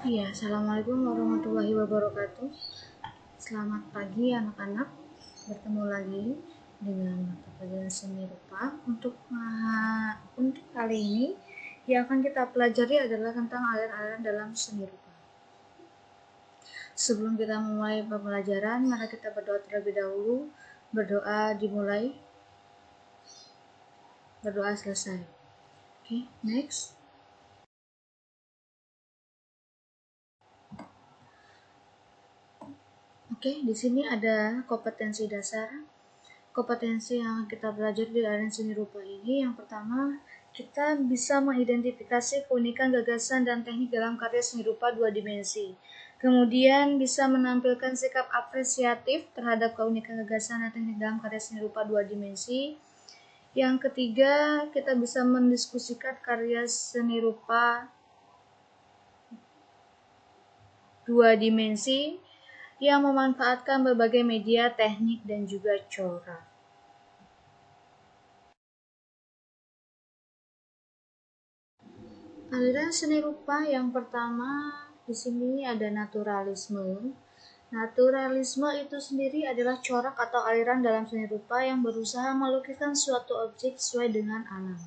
Iya, assalamualaikum warahmatullahi wabarakatuh. Selamat pagi anak-anak. Bertemu lagi dengan mata pelajaran seni rupa. Untuk kali ini yang akan kita pelajari adalah tentang aliran-aliran dalam seni rupa. Sebelum kita memulai pembelajaran, mari kita berdoa terlebih dahulu. Berdoa dimulai, berdoa selesai. Oke, next. Oke, di sini ada kompetensi dasar. Kompetensi yang kita pelajari di aliran seni rupa ini, yang pertama, kita bisa mengidentifikasi keunikan gagasan dan teknik dalam karya seni rupa dua dimensi. Kemudian bisa menampilkan sikap apresiatif terhadap keunikan gagasan dan teknik dalam karya seni rupa dua dimensi. Yang ketiga, kita bisa mendiskusikan karya seni rupa dua dimensi yang memanfaatkan berbagai media, teknik, dan juga corak. Aliran seni rupa yang pertama di sini ada naturalisme. Naturalisme itu sendiri adalah corak atau aliran dalam seni rupa yang berusaha melukiskan suatu objek sesuai dengan alam.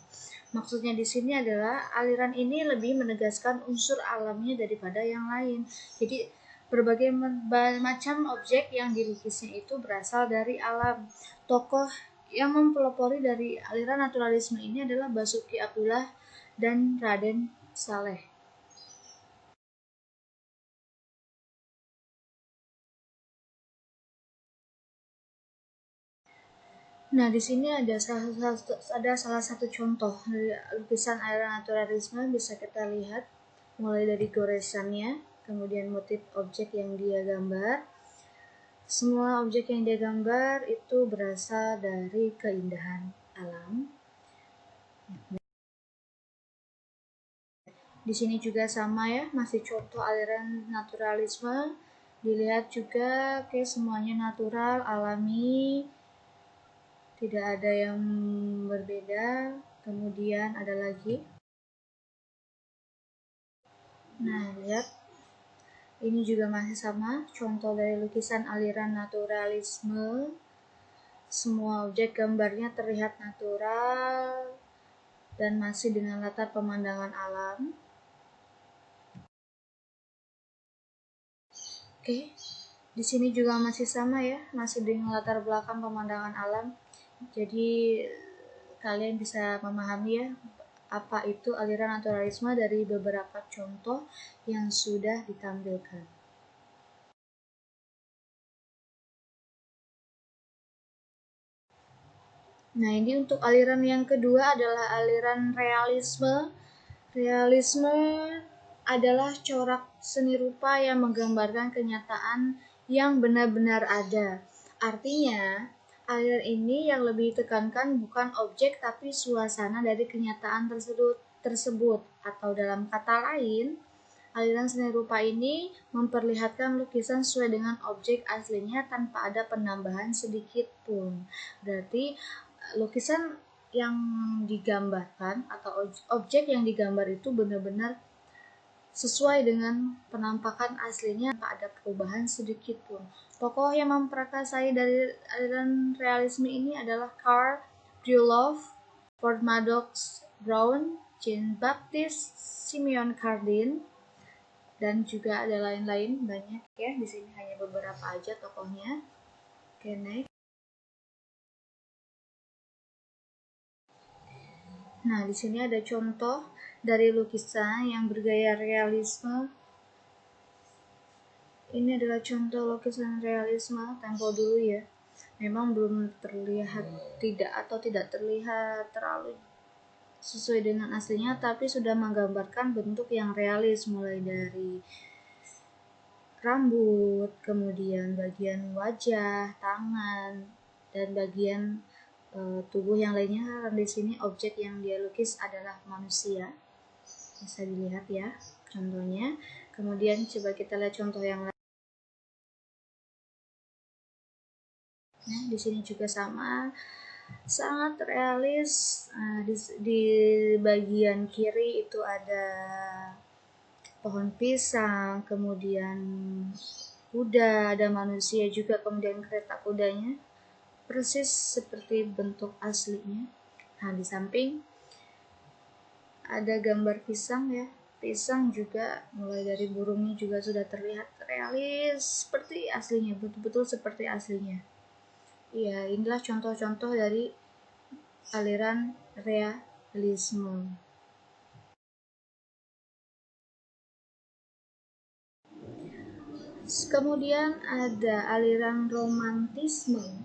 Maksudnya di sini adalah aliran ini lebih menegaskan unsur alamnya daripada yang lain. Jadi berbagai macam objek yang dilukisnya itu berasal dari alam. Tokoh yang mempelopori dari aliran naturalisme ini adalah Basuki Abdullah dan Raden Saleh. Nah, di sini ada salah satu contoh dari lukisan aliran naturalisme, bisa kita lihat mulai dari goresannya, kemudian motif objek yang dia gambar. Semua objek yang dia gambar itu berasal dari keindahan alam. Di sini juga sama ya, masih contoh aliran naturalisme. Dilihat juga, oke, semuanya natural, alami, tidak ada yang berbeda. Kemudian ada lagi. Nah, lihat. Ini juga masih sama, contoh dari lukisan aliran naturalisme. Semua objek gambarnya terlihat natural dan masih dengan latar pemandangan alam. Oke, di sini juga masih sama ya, masih dengan latar belakang pemandangan alam. Jadi kalian bisa memahami ya apa itu aliran naturalisme dari beberapa contoh yang sudah ditampilkan. Nah, ini untuk aliran yang kedua adalah aliran realisme. Realisme adalah corak seni rupa yang menggambarkan kenyataan yang benar-benar ada. Artinya, aliran ini yang lebih ditekankan bukan objek tapi suasana dari kenyataan tersebut. Atau dalam kata lain, aliran seni rupa ini memperlihatkan lukisan sesuai dengan objek aslinya tanpa ada penambahan sedikit pun. Berarti lukisan yang digambarkan atau objek yang digambar itu benar-benar sesuai dengan penampakan aslinya tanpa ada perubahan sedikit pun. Tokoh yang memprakarsai dari aliran realisme ini adalah Karl Brjullov, Ford Madox Brown, Jean Baptiste, Simeon Cardin, dan juga ada lain-lain banyak ya. Di sini hanya beberapa aja tokohnya. Oke, next. Nah, di sini ada contoh dari lukisan yang bergaya realisme. Ini adalah contoh lukisan realisme tempo dulu ya. Memang belum terlihat tidak terlihat terlalu sesuai dengan aslinya, tapi sudah menggambarkan bentuk yang realis mulai dari rambut, kemudian bagian wajah, tangan, dan bagian tubuh yang lainnya. Karena di sini objek yang dia lukis adalah manusia, bisa dilihat ya contohnya. Kemudian coba kita lihat contoh yang lain. Nah, di sini juga sama, sangat realis. Di bagian kiri itu ada pohon pisang, kemudian kuda, ada manusia juga, kemudian kereta kudanya, persis seperti bentuk aslinya. Nah, di samping ada gambar pisang ya. Pisang juga mulai dari burungnya juga sudah terlihat realis seperti aslinya, betul-betul seperti aslinya. Ya, inilah contoh-contoh dari aliran realisme. Kemudian ada aliran romantisme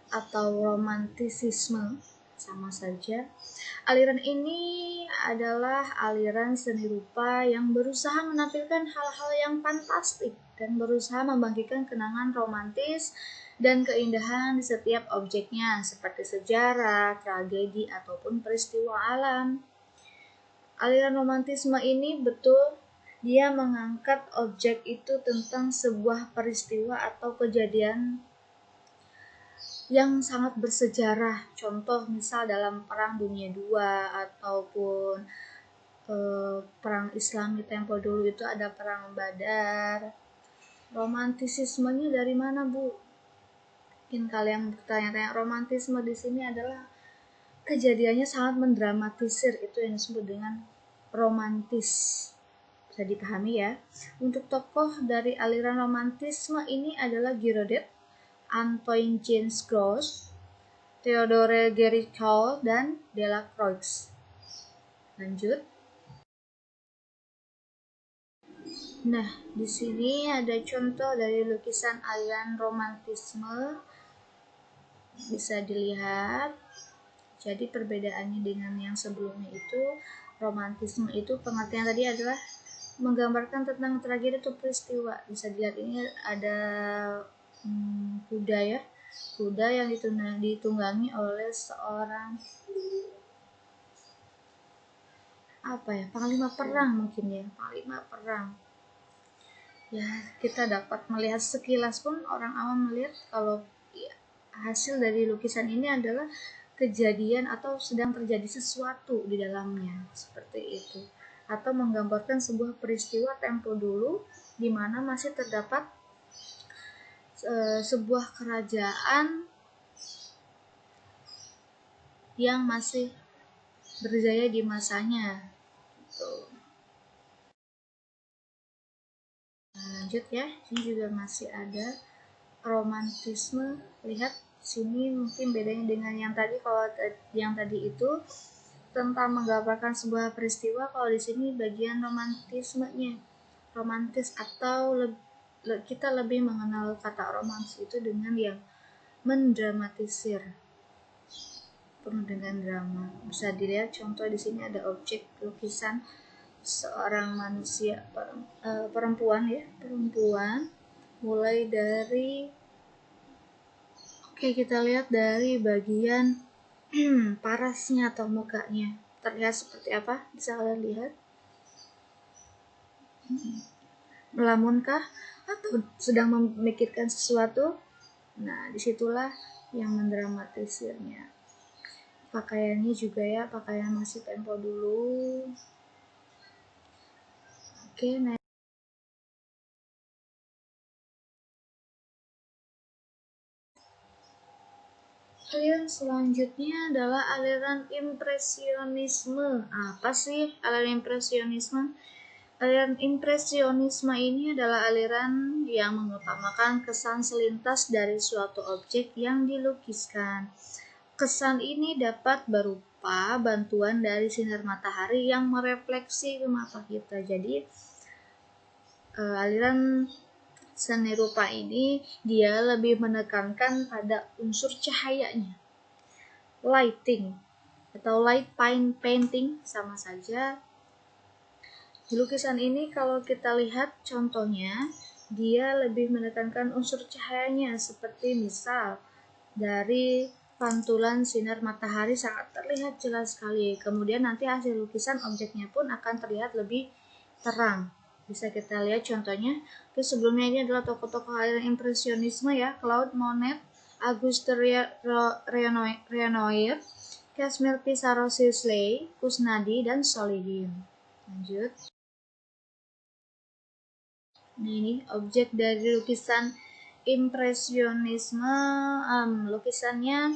atau romantisisme, sama saja. Aliran ini adalah aliran seni rupa yang berusaha menampilkan hal-hal yang fantastik dan berusaha membangkitkan kenangan romantis dan keindahan di setiap objeknya, seperti sejarah, tragedi, ataupun peristiwa alam. Aliran romantisme ini betul dia mengangkat objek itu tentang sebuah peristiwa atau kejadian yang sangat bersejarah. Contoh misal dalam Perang Dunia II ataupun perang Islam di tempo dulu itu ada perang Badar. Romantisismenya dari mana, Bu? Mungkin kalian bertanya-tanya, romantisme di sini adalah kejadiannya sangat mendramatisir, itu yang disebut dengan romantis. Bisa dipahami ya. Untuk tokoh dari aliran romantisme ini adalah Girodet, Antoine Jean-Gros, Theodore Géricault, dan Delacroix. Lanjut. Nah, di sini ada contoh dari lukisan aliran romantisme. Bisa dilihat. Jadi perbedaannya dengan yang sebelumnya itu, romantisme itu pengertian tadi adalah menggambarkan tentang tragedi atau peristiwa. Bisa dilihat ini ada kuda ya, kuda yang ditunggangi oleh seorang panglima perang, mungkin ya, panglima perang. Ya, kita dapat melihat sekilas pun orang awam melihat kalau ya, hasil dari lukisan ini adalah kejadian atau sedang terjadi sesuatu di dalamnya, seperti itu, atau menggambarkan sebuah peristiwa tempo dulu di mana masih terdapat sebuah kerajaan yang masih berjaya di masanya. Lanjut ya, ini juga masih ada romantisme. Lihat sini mungkin bedanya dengan yang tadi. Kalau yang tadi itu tentang menggambarkan sebuah peristiwa, kalau di sini bagian romantismenya, romantis, atau kita lebih mengenal kata romantis itu dengan yang mendramatisir, penuh dengan drama. Bisa dilihat contoh di sini ada objek lukisan seorang manusia perempuan ya, perempuan, mulai dari kita lihat dari bagian parasnya atau mukanya terlihat seperti apa. Bisa kalian lihat, melamunkah atau sedang memikirkan sesuatu. Nah, disitulah yang mendramatisirnya. Pakaiannya juga ya, pakaian masih tempo dulu. Oke, nah aliran selanjutnya adalah aliran impresionisme. Apa sih aliran impresionisme? Aliran impresionisme ini adalah aliran yang mengutamakan kesan selintas dari suatu objek yang dilukiskan. Kesan ini dapat berupa bantuan dari sinar matahari yang merefleksi ke mata kita. Jadi aliran seni rupa ini dia lebih menekankan pada unsur cahayanya. Lighting atau light painting sama saja. Di lukisan ini kalau kita lihat contohnya, dia lebih menekankan unsur cahayanya, seperti misal dari pantulan sinar matahari sangat terlihat jelas sekali. Kemudian nanti hasil lukisan objeknya pun akan terlihat lebih terang. Bisa kita lihat contohnya. Oke, sebelumnya ini adalah tokoh-tokoh aliran impresionisme ya, Claude Monet, Auguste Renoir, Casimir Pissarro Sisley, Kusnadi, dan Solihin. Lanjut. Nah, ini objek dari lukisan impresionisme. Lukisannya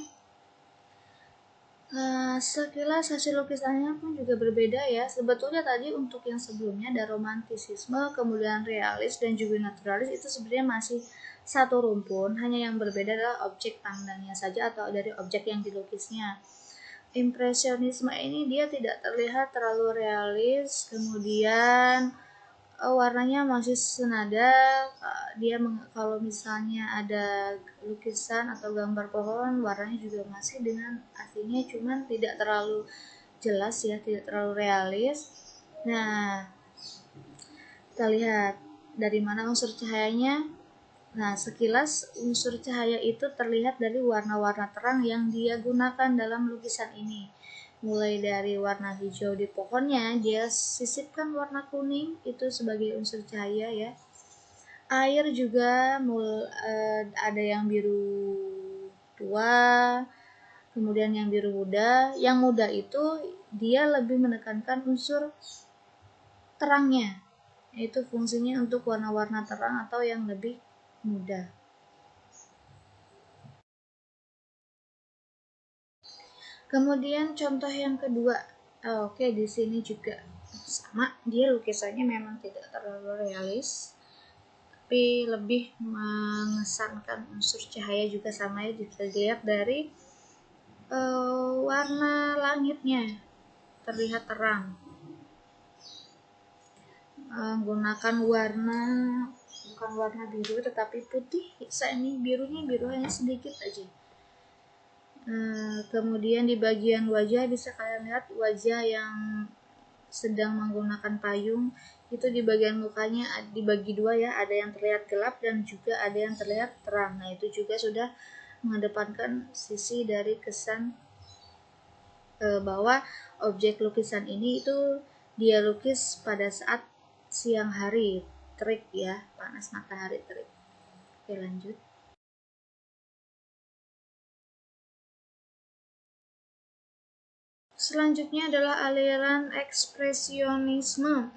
sekilas hasil lukisannya pun juga berbeda ya. Sebetulnya tadi untuk yang sebelumnya ada romantisisme, kemudian realis dan juga naturalis, itu sebenarnya masih satu rumpun, hanya yang berbeda adalah objek pandangnya saja atau dari objek yang dilukisnya. Impresionisme ini dia tidak terlihat terlalu realis, kemudian warnanya masih senada. Dia kalau misalnya ada lukisan atau gambar pohon, warnanya juga masih dengan aslinya, cuman tidak terlalu jelas ya, tidak terlalu realis. Nah, kita lihat dari mana unsur cahayanya. Nah, sekilas unsur cahaya itu terlihat dari warna-warna terang yang dia gunakan dalam lukisan ini. Mulai dari warna hijau di pohonnya, dia sisipkan warna kuning itu sebagai unsur cahaya ya. Air juga ada yang biru tua, kemudian yang biru muda. Yang muda itu dia lebih menekankan unsur terangnya, yaitu fungsinya untuk warna-warna terang atau yang lebih muda. Kemudian contoh yang kedua, oke, di sini juga sama, dia lukisannya memang tidak terlalu realis, tapi lebih mengesankan unsur cahaya juga sama ya, bisa dilihat dari warna langitnya terlihat terang, menggunakan warna bukan warna biru tetapi putih. Ini birunya biru hanya sedikit aja. Kemudian di bagian wajah bisa kalian lihat wajah yang sedang menggunakan payung, itu di bagian mukanya dibagi dua ya, ada yang terlihat gelap dan juga ada yang terlihat terang. Nah, itu juga sudah mengedepankan sisi dari kesan bahwa objek lukisan ini itu dia lukis pada saat siang hari, terik ya, panas matahari terik. Oke, lanjut. Selanjutnya adalah aliran ekspresionisme.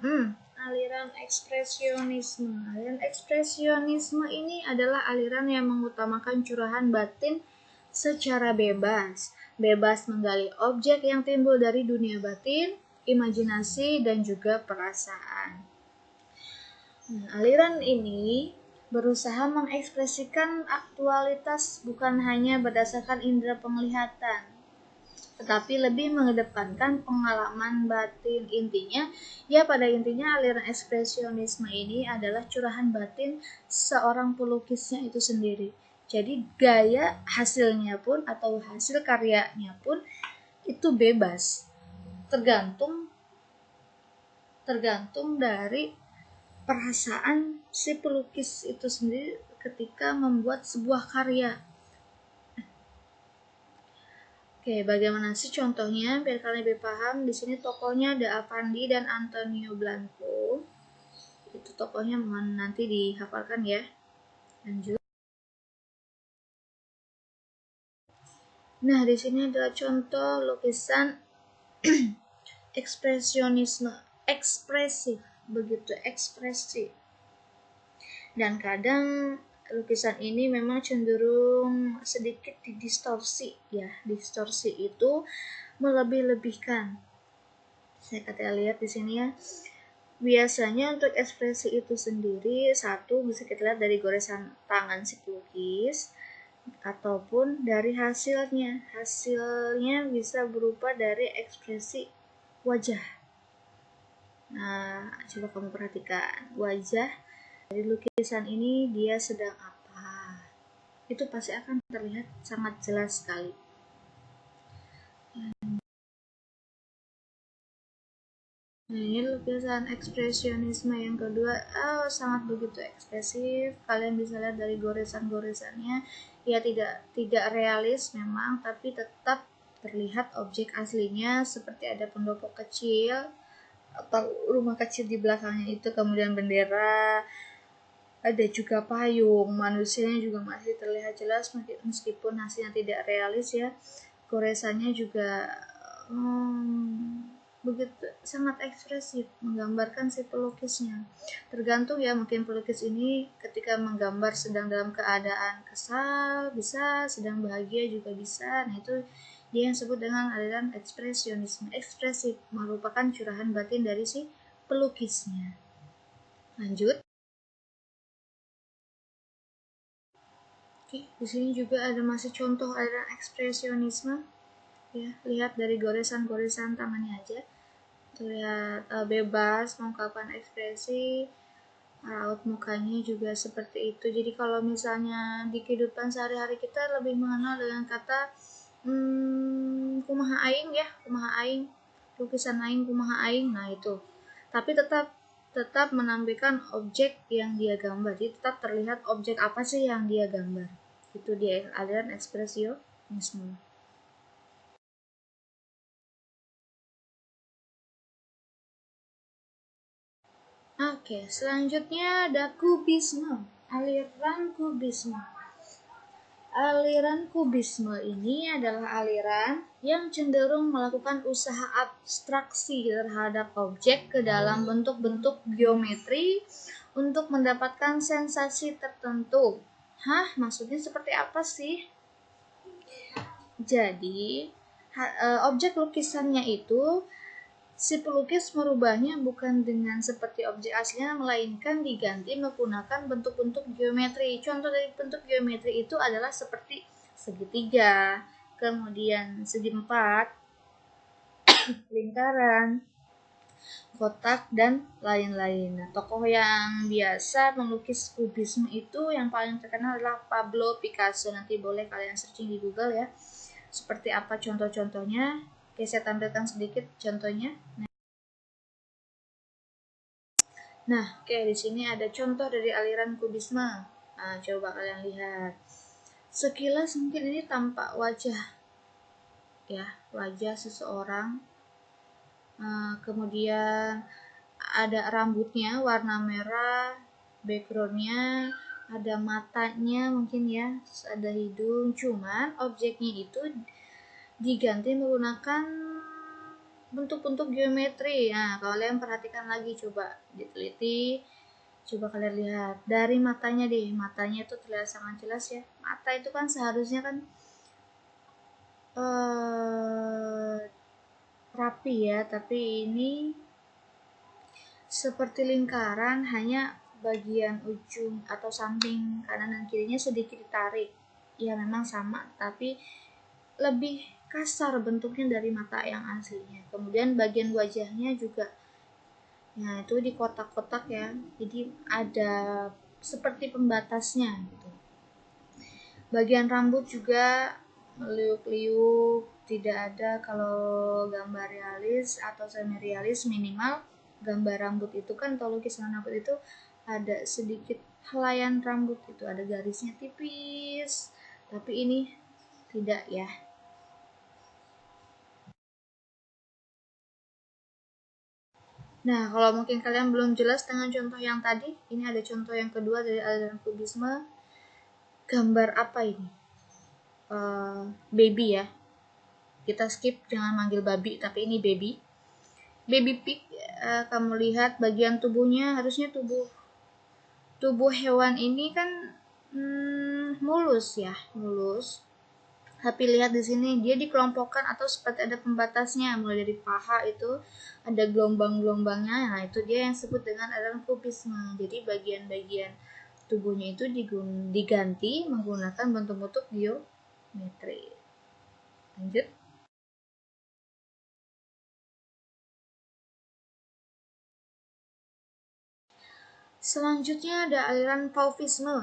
Aliran ekspresionisme. Aliran ekspresionisme ini adalah aliran yang mengutamakan curahan batin secara bebas. Bebas menggali objek yang timbul dari dunia batin, imajinasi, dan juga perasaan. Aliran ini berusaha mengekspresikan aktualitas bukan hanya berdasarkan indera penglihatan, tetapi lebih mengedepankan pengalaman batin. Pada intinya aliran ekspresionisme ini adalah curahan batin seorang pelukisnya itu sendiri. Jadi gaya hasilnya pun atau hasil karyanya pun itu bebas, tergantung dari perasaan si pelukis itu sendiri ketika membuat sebuah karya. Oke, bagaimana sih contohnya biar kalian lebih paham? Di sini tokohnya ada Avandi dan Antonio Blanco. Itu tokohnya mohon nanti dihafalkan ya. Lanjut. Nah, di sini adalah contoh lukisan ekspresionisme, ekspresif, begitu ekspresif. Dan kadang lukisan ini memang cenderung sedikit didistorsi ya. Distorsi itu melebih-lebihkan. Saya kata lihat di sini ya. Biasanya untuk ekspresi itu sendiri, satu bisa kita lihat dari goresan tangan si pelukis ataupun dari hasilnya. Hasilnya bisa berupa dari ekspresi wajah. Nah, coba kamu perhatikan wajah dari lukisan ini, dia sedang apa? Itu pasti akan terlihat sangat jelas sekali. Nah, ini lukisan ekspresionisme yang kedua, sangat begitu ekspresif. Kalian bisa lihat dari goresan-goresannya, ya tidak realis memang, tapi tetap terlihat objek aslinya seperti ada pendopo kecil atau rumah kecil di belakangnya itu, kemudian bendera, ada juga payung, manusianya juga masih terlihat jelas meskipun hasilnya tidak realis ya. Goresannya juga begitu sangat ekspresif menggambarkan si pelukisnya. Tergantung ya, mungkin pelukis ini ketika menggambar sedang dalam keadaan kesal bisa, sedang bahagia juga bisa. Nah itu dia yang disebut dengan aliran ekspresionisme. Ekspresif merupakan curahan batin dari si pelukisnya. Lanjut. Oke, di sini juga ada masih contoh aliran ekspresionisme. Ya, lihat dari goresan-goresan tangannya aja. Terlihat bebas mengungkapkan ekspresi, raut mukanya juga seperti itu. Jadi kalau misalnya di kehidupan sehari-hari kita lebih mengenal dengan kata kumaha aing ya, kumaha aing, lukisan aing kumaha aing. Nah itu. Tapi tetap menampilkan objek yang dia gambar. Jadi tetap terlihat objek apa sih yang dia gambar. Itu dia aliran ekspresionisme. Oke, selanjutnya ada kubisme, aliran kubisme. Aliran kubisme ini adalah aliran yang cenderung melakukan usaha abstraksi terhadap objek ke dalam bentuk-bentuk geometri untuk mendapatkan sensasi tertentu. Hah, maksudnya seperti apa sih? Jadi, objek lukisannya itu si pelukis merubahnya bukan dengan seperti objek aslinya, melainkan diganti menggunakan bentuk-bentuk geometri. Contoh dari bentuk geometri itu adalah seperti segitiga, kemudian segi empat, lingkaran, kotak, dan lain-lain. Nah, tokoh yang biasa melukis kubisme itu yang paling terkenal adalah Pablo Picasso. Nanti boleh kalian searching di Google ya. Seperti apa contoh-contohnya? Oke, saya tampilkan sedikit contohnya. Nah, oke, di sini ada contoh dari aliran kubisme. Nah, coba kalian lihat. Sekilas mungkin ini tampak wajah, ya, wajah seseorang. Kemudian ada rambutnya warna merah, backgroundnya ada matanya mungkin ya, ada hidung. Cuman objeknya itu diganti menggunakan bentuk-bentuk geometri. Nah, kalian perhatikan lagi, coba diteliti. Coba kalian lihat dari matanya deh, matanya itu terlihat sangat jelas ya. Mata itu kan seharusnya kan rapi ya, tapi ini seperti lingkaran, hanya bagian ujung atau samping kanan dan kirinya sedikit ditarik. Ya memang sama, tapi lebih kasar bentuknya dari mata yang aslinya. Kemudian bagian wajahnya juga, nah itu di kotak-kotak ya, jadi ada seperti pembatasnya gitu. Bagian rambut juga meliuk-liuk, tidak ada. Kalau gambar realis atau semi realis, minimal gambar rambut itu kan, atau lukisan rambut itu ada sedikit helaian rambut, itu ada garisnya tipis, tapi ini tidak ya. Nah, kalau mungkin kalian belum jelas dengan contoh yang tadi, ini ada contoh yang kedua dari aliran kubisme. Gambar apa ini? Baby ya. Kita skip, jangan manggil babi, tapi ini baby. Baby pig, kamu lihat bagian tubuhnya, harusnya tubuh hewan ini kan mulus ya, mulus. Tapi lihat di sini dia dikelompokkan atau seperti ada pembatasnya, mulai dari paha itu ada gelombang-gelombangnya. Nah, itu dia yang disebut dengan aliran kubisme. Jadi bagian-bagian tubuhnya itu diganti menggunakan bentuk-bentuk geometri. Lanjut. Selanjutnya ada aliran fauvisme.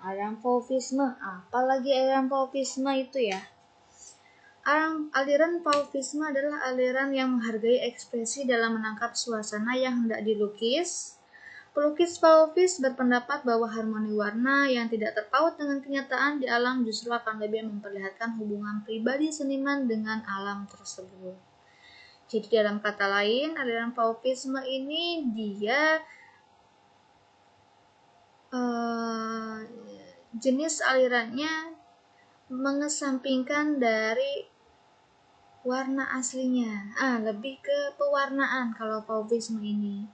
Aliran fauvisme, apalagi aliran fauvisme itu ya? Aliran fauvisme adalah aliran yang menghargai ekspresi dalam menangkap suasana yang hendak dilukis. Pelukis fauvis berpendapat bahwa harmoni warna yang tidak terpaut dengan kenyataan di alam justru akan lebih memperlihatkan hubungan pribadi seniman dengan alam tersebut. Jadi dalam kata lain, aliran fauvisme ini dia jenis alirannya mengesampingkan dari warna aslinya. Lebih ke pewarnaan kalau fauvisme ini.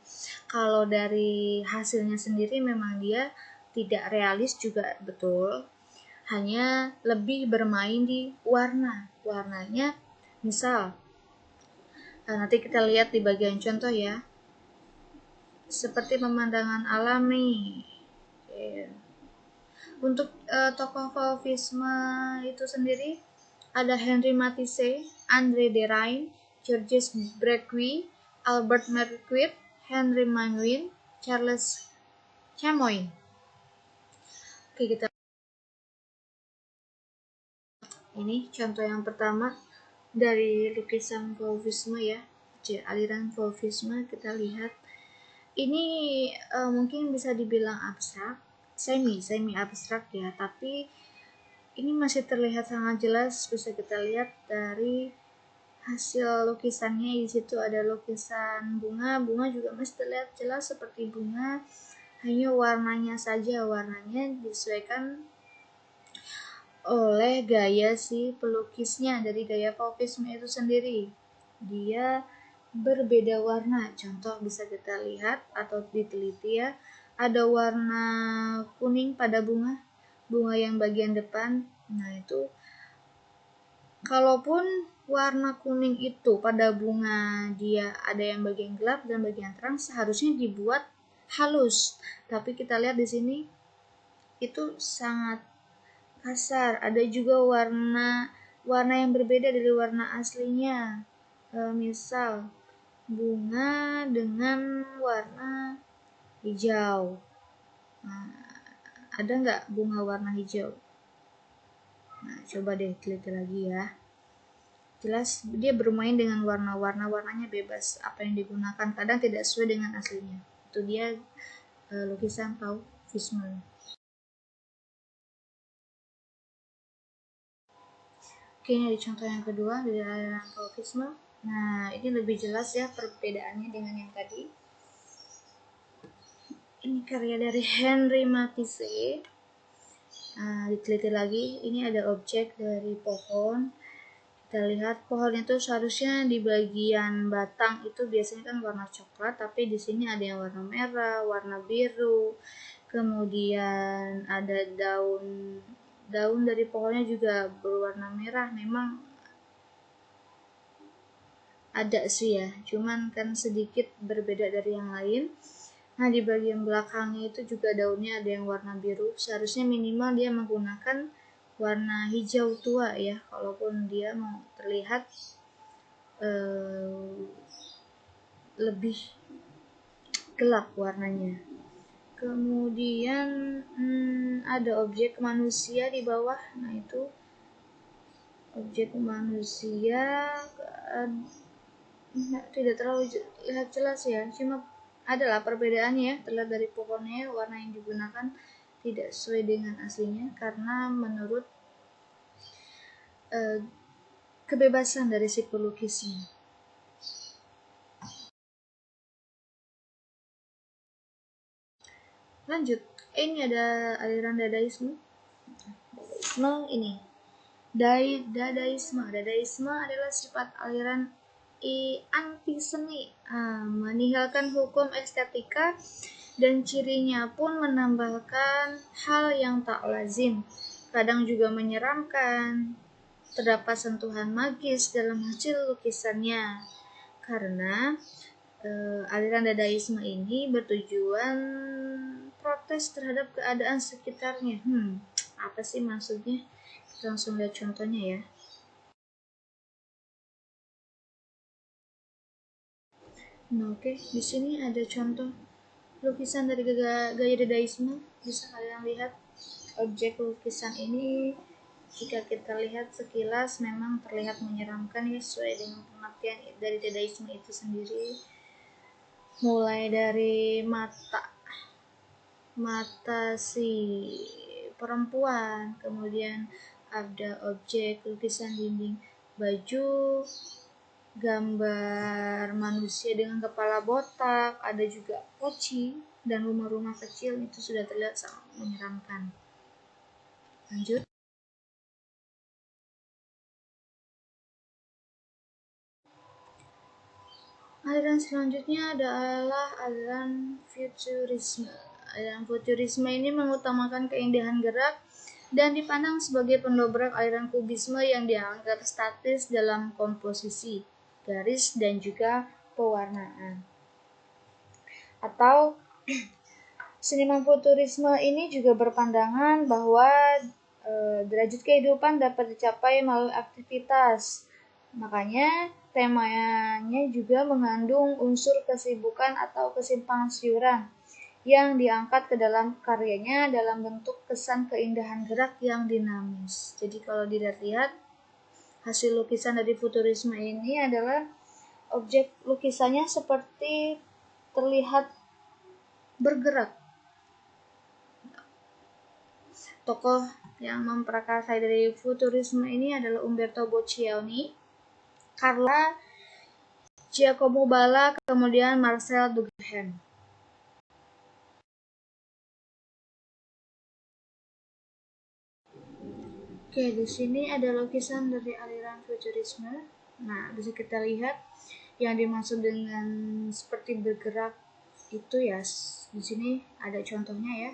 Kalau dari hasilnya sendiri memang dia tidak realis juga betul. Hanya lebih bermain di warnanya. Misal, nanti kita lihat di bagian contoh ya. Seperti pemandangan alami. Untuk tokoh fauvisme itu sendiri ada Henri Matisse, André Derain, Georges Braque, Albert Marquet, Henry Manguin, Charles Chamois. Oke, ini contoh yang pertama dari lukisan fauvisme ya, aliran fauvisme. Kita lihat ini mungkin bisa dibilang abstrak, semi abstrak ya, tapi ini masih terlihat sangat jelas. Bisa kita lihat dari hasil lukisannya. Di situ ada lukisan bunga juga masih terlihat jelas seperti bunga, hanya warnanya saja, warnanya disesuaikan oleh gaya si pelukisnya. Dari gaya fauvisme itu sendiri, dia berbeda warna. Contoh bisa kita lihat atau diteliti ya, ada warna kuning pada bunga yang bagian depan. Nah itu, kalaupun warna kuning itu pada bunga dia ada yang bagian gelap dan bagian terang, seharusnya dibuat halus. Tapi kita lihat di sini itu sangat kasar. Ada juga warna yang berbeda dari warna aslinya. Misal bunga dengan warna hijau. Nah, ada nggak bunga warna hijau? Nah, coba deh teliti lagi ya. Jelas dia bermain dengan warnanya bebas, apa yang digunakan kadang tidak sesuai dengan aslinya. Itu dia lukisan fauvisme. Oke, ini ada contoh yang kedua dari aliran fauvisme. Nah, ini lebih jelas ya perbedaannya dengan yang tadi. Ini karya dari Henri Matisse. Diteliti lagi, ini ada objek dari pohon. Kita lihat pohon itu seharusnya di bagian batang itu biasanya kan warna coklat, tapi di sini ada yang warna merah, warna biru. Kemudian ada daun dari pohonnya juga berwarna merah. Memang ada sih ya, cuman kan sedikit berbeda dari yang lain. Nah, di bagian belakangnya itu juga daunnya ada yang warna biru. Seharusnya minimal dia menggunakan warna hijau tua ya, kalaupun dia mau terlihat lebih gelap warnanya. Kemudian ada objek manusia di bawah. Nah, itu objek manusia tidak terlalu lihat jelas ya, cuma adalah perbedaannya ya, terlihat dari pohonnya warna yang digunakan tidak sesuai dengan aslinya karena menurut kebebasan dari si pelukisnya. Lanjut, ini ada aliran dadaisme. Dadaisme adalah sifat aliran anti seni, meninggalkan hukum estetika, dan cirinya pun menambahkan hal yang tak lazim, kadang juga menyeramkan. Terdapat sentuhan magis dalam hasil lukisannya karena aliran dadaisme ini bertujuan protes terhadap keadaan sekitarnya. Apa sih maksudnya? Kita langsung lihat contohnya ya. Nah, oke, di sini ada contoh lukisan dari gaya dadaisme. Bisa kalian lihat objek lukisan ini. Jika kita lihat sekilas memang terlihat menyeramkan ya, sesuai dengan pengertian dari dadaisme itu sendiri. Mulai dari mata si perempuan, kemudian ada objek lukisan dinding baju, gambar manusia dengan kepala botak, ada juga poci dan rumah-rumah kecil. Itu sudah terlihat sangat menyeramkan. Lanjut. Aliran selanjutnya adalah aliran futurisme. Aliran futurisme ini mengutamakan keindahan gerak dan dipandang sebagai pendobrak aliran kubisme yang dianggap statis dalam komposisi, garis, dan juga pewarnaan. Atau seniman futurisme ini juga berpandangan bahwa derajat kehidupan dapat dicapai melalui aktivitas. Makanya temanya juga mengandung unsur kesibukan atau kesimpangsiuran yang diangkat ke dalam karyanya dalam bentuk kesan keindahan gerak yang dinamis. Jadi kalau dilihat-lihat, hasil lukisan dari futurisme ini adalah objek lukisannya seperti terlihat bergerak. Tokoh yang memprakarsai dari futurisme ini adalah Umberto Boccioni, Carla Giacomo Balla, kemudian Marcel Duchamp. Oke, di sini ada lukisan dari aliran futurisme. Nah, bisa kita lihat yang dimaksud dengan seperti bergerak itu ya. Di sini ada contohnya ya.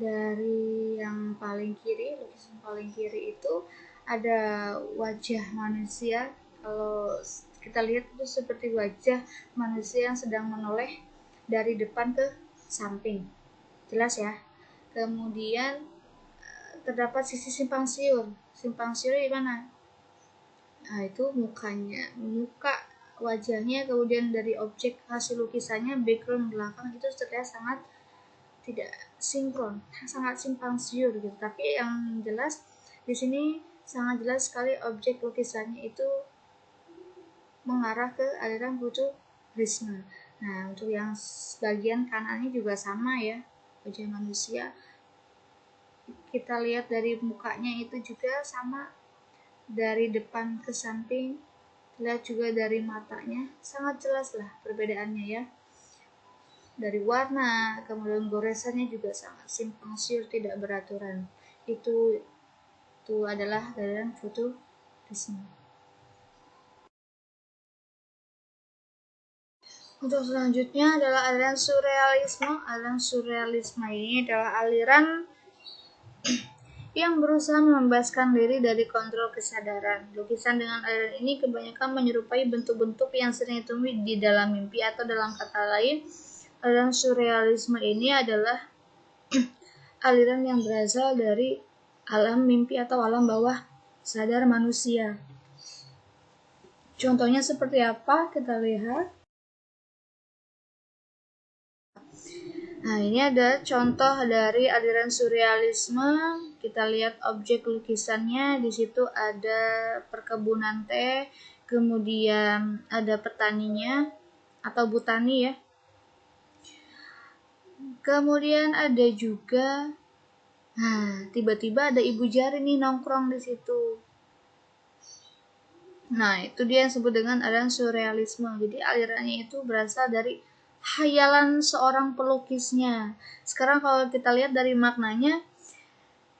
Dari yang paling kiri, lukisan paling kiri itu ada wajah manusia. Kalau kita lihat itu seperti wajah manusia yang sedang menoleh dari depan ke samping. Jelas ya. Kemudian terdapat sisi simpang siur. Simpang siur di mana? Nah, itu muka wajahnya, kemudian dari objek hasil lukisannya, background belakang itu terlihat sangat tidak sinkron, sangat simpang siur gitu. Tapi yang jelas di sini sangat jelas sekali objek lukisannya itu mengarah ke aliran futurisme. Nah, untuk yang bagian kanannya juga sama ya, wajah manusia. Kita lihat dari mukanya itu juga sama, dari depan ke samping. Lihat juga dari matanya, sangat jelas lah perbedaannya ya. Dari warna, kemudian goresannya juga sangat simpang siur, tidak beraturan. Itu adalah aliran futurisme. Untuk selanjutnya adalah aliran surrealisme. Aliran surrealisme ini adalah aliran yang berusaha membebaskan diri dari kontrol kesadaran. Lukisan dengan aliran ini kebanyakan menyerupai bentuk-bentuk yang sering ditemui di dalam mimpi, atau dalam kata lain, aliran surrealisme ini adalah aliran yang berasal dari alam mimpi atau alam bawah sadar manusia. Contohnya seperti apa? Kita lihat. Nah, ini ada contoh dari aliran surrealisme. Kita lihat objek lukisannya. Di situ ada perkebunan teh, kemudian ada petaninya atau butani ya. Kemudian ada juga, nah, tiba-tiba ada ibu jari nih nongkrong di situ. Nah, itu dia yang disebut dengan aliran surrealisme. Jadi alirannya itu berasal dari hayalan seorang pelukisnya. Sekarang kalau kita lihat dari maknanya,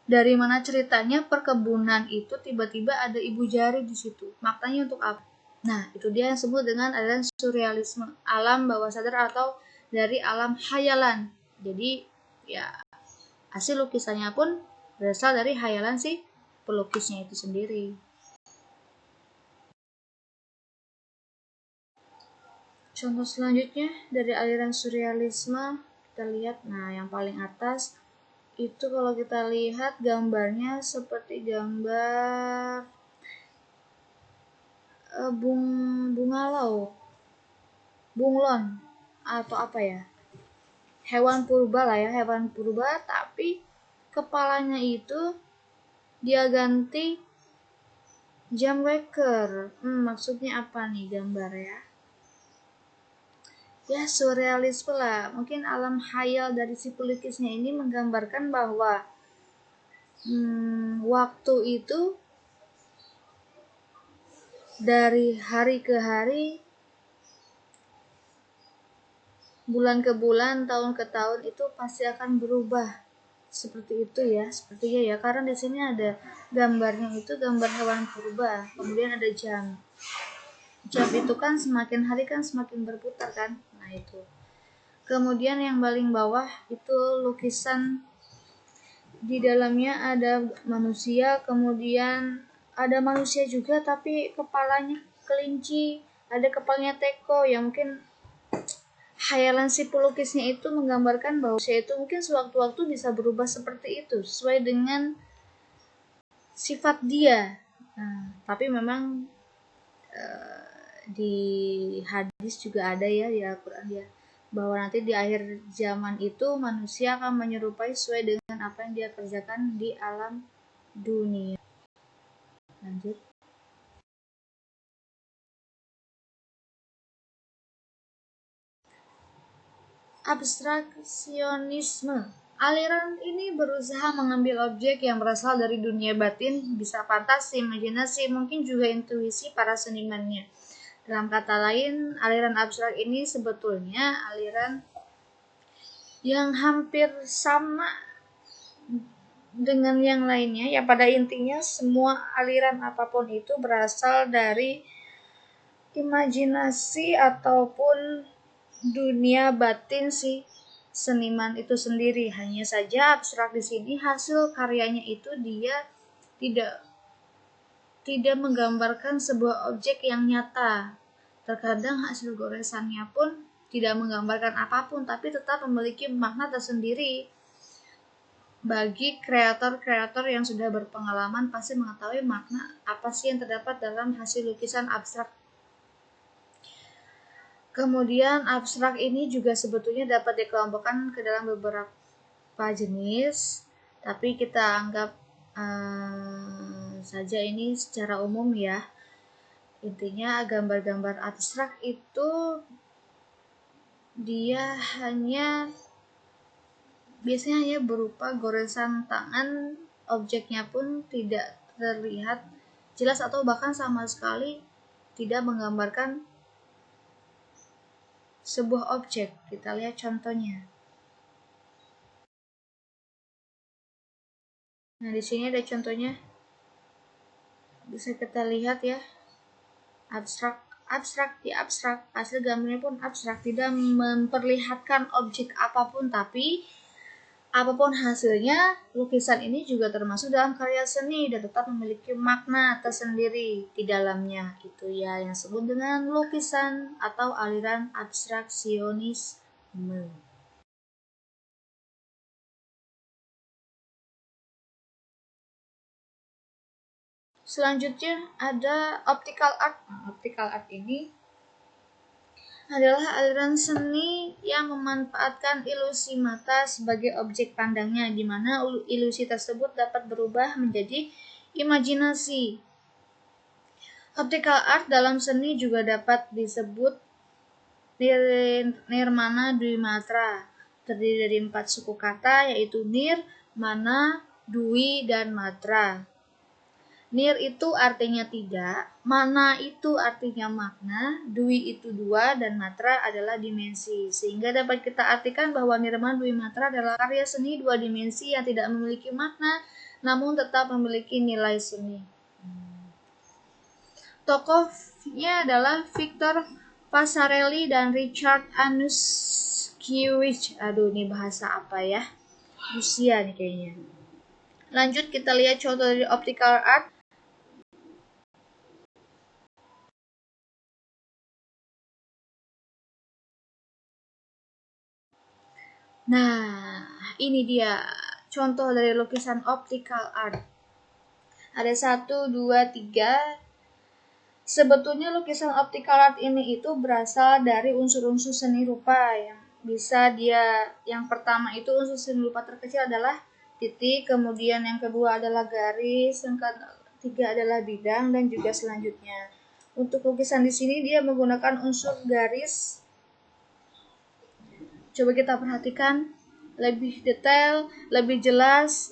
dari mana ceritanya perkebunan itu tiba-tiba ada ibu jari di situ. Maknanya untuk apa? Nah, itu dia yang disebut dengan aliran surrealisme, alam bawah sadar atau dari alam hayalan. Jadi, ya, hasil lukisannya pun berasal dari hayalan si pelukisnya itu sendiri. Contoh selanjutnya dari aliran surrealisme, kita lihat, nah yang paling atas itu kalau kita lihat gambarnya seperti gambar bunglon atau apa ya, hewan purba lah ya, hewan purba, tapi kepalanya itu dia ganti jam waker. Maksudnya apa nih gambar ya? Ya, surrealisme lah. Mungkin alam khayal dari si pelukisnya ini menggambarkan bahwa waktu itu dari hari ke hari, bulan ke bulan, tahun ke tahun itu pasti akan berubah. Seperti itu ya, sepertinya ya. Karena di sini ada gambarnya itu gambar hewan purba, kemudian ada jam. jam itu kan semakin hari kan semakin berputar kan. Nah itu. Kemudian yang paling bawah itu lukisan, di dalamnya ada manusia, kemudian ada manusia juga tapi kepalanya kelinci, ada kepalanya teko, yang mungkin khayalan si pelukisnya itu menggambarkan bahwa manusia itu mungkin sewaktu-waktu bisa berubah seperti itu sesuai dengan sifat dia. Nah, tapi memang di hadis juga ada ya di Al-Quran ya, bahwa nanti di akhir zaman itu manusia akan menyerupai sesuai dengan apa yang dia kerjakan di alam dunia. Lanjut. Abstraksionisme. Aliran ini berusaha mengambil objek yang berasal dari dunia batin, bisa fantasi, imajinasi, mungkin juga intuisi para senimannya. Dalam kata lain, aliran abstrak ini sebetulnya aliran yang hampir sama dengan yang lainnya, ya pada intinya semua aliran apapun itu berasal dari imajinasi ataupun dunia batin si seniman itu sendiri. Hanya saja abstrak di sini hasil karyanya itu dia tidak menggambarkan sebuah objek yang nyata. Terkadang hasil goresannya pun tidak menggambarkan apapun, tapi tetap memiliki makna tersendiri. Bagi kreator-kreator yang sudah berpengalaman pasti mengetahui makna apa sih yang terdapat dalam hasil lukisan abstrak. Kemudian abstrak ini juga sebetulnya dapat dikelompokkan ke dalam beberapa jenis, tapi kita anggap saja ini secara umum ya. Intinya gambar-gambar abstrak itu dia biasanya hanya berupa goresan tangan, objeknya pun tidak terlihat jelas atau bahkan sama sekali tidak menggambarkan sebuah objek. Kita lihat contohnya. Nah, di sini ada contohnya. Bisa kita lihat ya. Abstrak, hasil gambarnya pun abstrak, tidak memperlihatkan objek apapun, tapi apapun hasilnya, lukisan ini juga termasuk dalam karya seni dan tetap memiliki makna tersendiri di dalamnya. Itu ya yang disebut dengan lukisan atau aliran abstraksionisme. Selanjutnya ada optical art. Nah, optical art ini adalah aliran seni yang memanfaatkan ilusi mata sebagai objek pandangnya, di mana ilusi tersebut dapat berubah menjadi imajinasi. Optical art dalam seni juga dapat disebut nirmana dwimatra, terdiri dari 4 suku kata, yaitu nir, mana, dwi, dan matra. Nir itu artinya tidak, mana itu artinya makna, dwi itu 2, dan matra adalah dimensi. Sehingga dapat kita artikan bahwa nirmana dwi matra adalah karya seni 2 dimensi yang tidak memiliki makna, namun tetap memiliki nilai seni. Tokohnya adalah Victor Vasarely dan Richard Anuszkiewicz. Aduh, ini bahasa apa ya? Rusia nih kayaknya. Lanjut kita lihat contoh dari optical art. Nah, ini dia contoh dari lukisan optical art. Ada 1, 2, 3. Sebetulnya lukisan optical art ini itu berasal dari unsur-unsur seni rupa yang yang pertama itu unsur seni rupa terkecil adalah titik, kemudian yang kedua adalah garis, yang ketiga adalah bidang, dan juga selanjutnya. Untuk lukisan di sini dia menggunakan unsur garis. Coba kita perhatikan lebih detail, lebih jelas,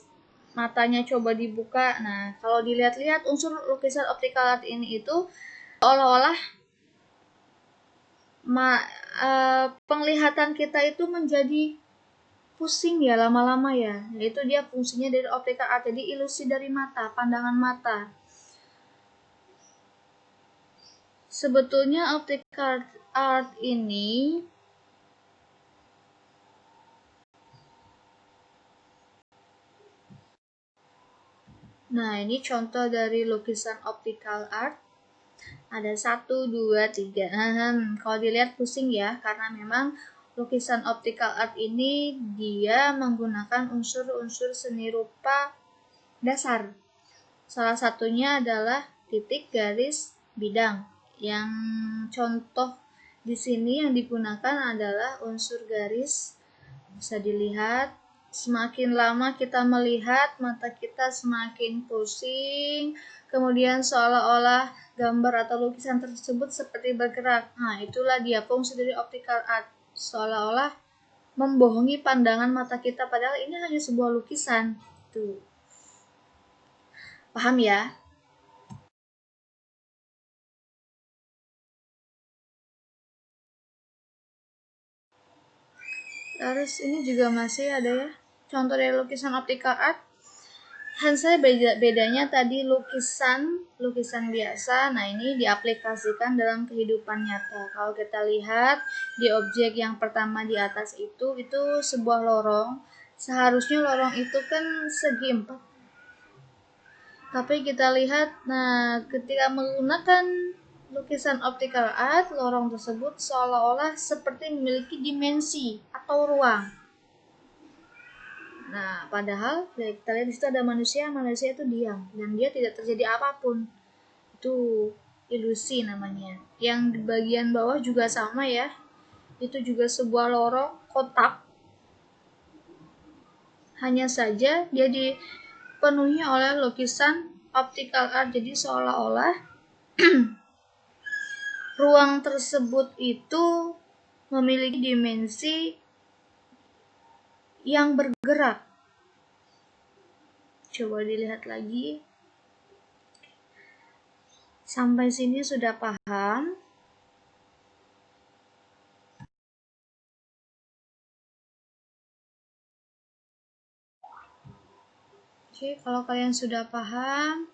matanya coba dibuka. Nah, kalau dilihat-lihat unsur lukisan optical art ini itu seolah-olah penglihatan kita itu menjadi pusing ya lama-lama ya. Yaitu dia fungsinya dari optical art, jadi ilusi dari mata, pandangan mata. Sebetulnya optical art ini ini contoh dari lukisan optical art. Ada 1, 2, 3. Kalau dilihat pusing ya, karena memang lukisan optical art ini dia menggunakan unsur-unsur seni rupa dasar. Salah satunya adalah titik, garis, bidang. Yang contoh di sini yang digunakan adalah unsur garis. Bisa dilihat, semakin lama kita melihat, mata kita semakin pusing, kemudian seolah-olah gambar atau lukisan tersebut seperti bergerak. Nah, itulah dia fungsi dari optical art. Seolah-olah membohongi pandangan mata kita, padahal ini hanya sebuah lukisan. Tuh. Paham ya? Terus ini juga masih ada ya, contoh dari lukisan optical art. Hanya bedanya tadi lukisan biasa, nah ini diaplikasikan dalam kehidupan nyata. Kalau kita lihat di objek yang pertama di atas itu sebuah lorong. Seharusnya lorong itu kan segi 4. Tapi kita lihat, nah ketika menggunakan lukisan optical art, lorong tersebut seolah-olah seperti memiliki dimensi atau ruang. Nah, padahal kita lihat di situ ada manusia itu diam dan dia tidak terjadi apapun. Itu ilusi namanya. Yang di bagian bawah juga sama ya. Itu juga sebuah lorong kotak. Hanya saja dia dipenuhi oleh lukisan optical art. Jadi seolah-olah ruang tersebut itu memiliki dimensi yang bergerak. Coba dilihat lagi. Sampai sini sudah paham? Oke, kalau kalian sudah paham,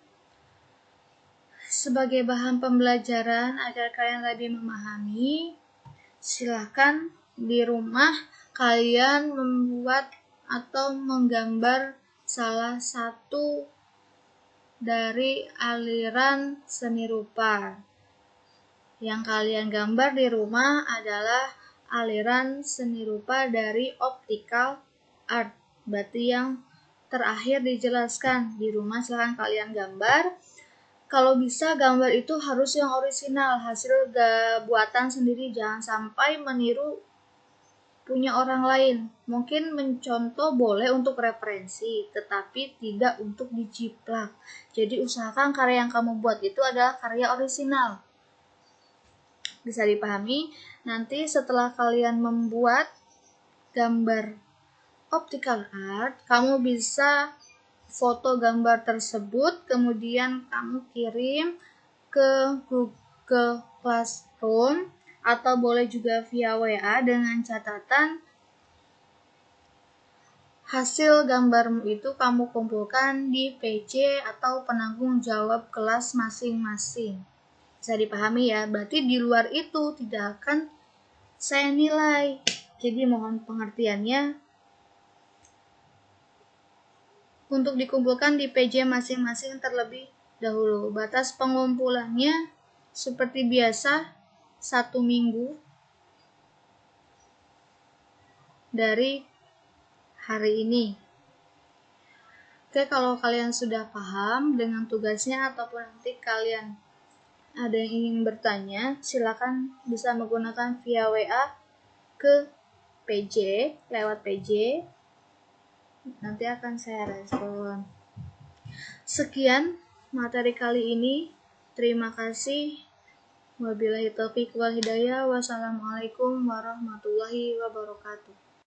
sebagai bahan pembelajaran agar kalian lebih memahami, silakan di rumah kalian membuat atau menggambar salah satu dari aliran seni rupa. Yang kalian gambar di rumah adalah aliran seni rupa dari optical art. Berarti yang terakhir dijelaskan di rumah silahkan kalian gambar. Kalau bisa gambar itu harus yang orisinal, hasil buatan sendiri, jangan sampai meniru punya orang lain. Mungkin mencontoh boleh untuk referensi, tetapi tidak untuk dijiplak. Jadi usahakan karya yang kamu buat itu adalah karya orisinal. Bisa dipahami? Nanti setelah kalian membuat gambar optical art, kamu bisa foto gambar tersebut, kemudian kamu kirim ke Google Classroom atau boleh juga via WA dengan catatan hasil gambarmu itu kamu kumpulkan di PC atau penanggung jawab kelas masing-masing. Bisa dipahami ya, berarti di luar itu tidak akan saya nilai. Jadi mohon pengertiannya untuk dikumpulkan di PJ masing-masing terlebih dahulu. Batas pengumpulannya seperti biasa 1 minggu dari hari ini. Oke, kalau kalian sudah paham dengan tugasnya ataupun nanti kalian ada yang ingin bertanya, silakan bisa menggunakan via WA ke PJ, lewat PJ. Nanti akan saya respon. Sekian materi kali ini. Terima kasih. Wabillahi taufiq wal hidayah. Wassalamualaikum warahmatullahi wabarakatuh.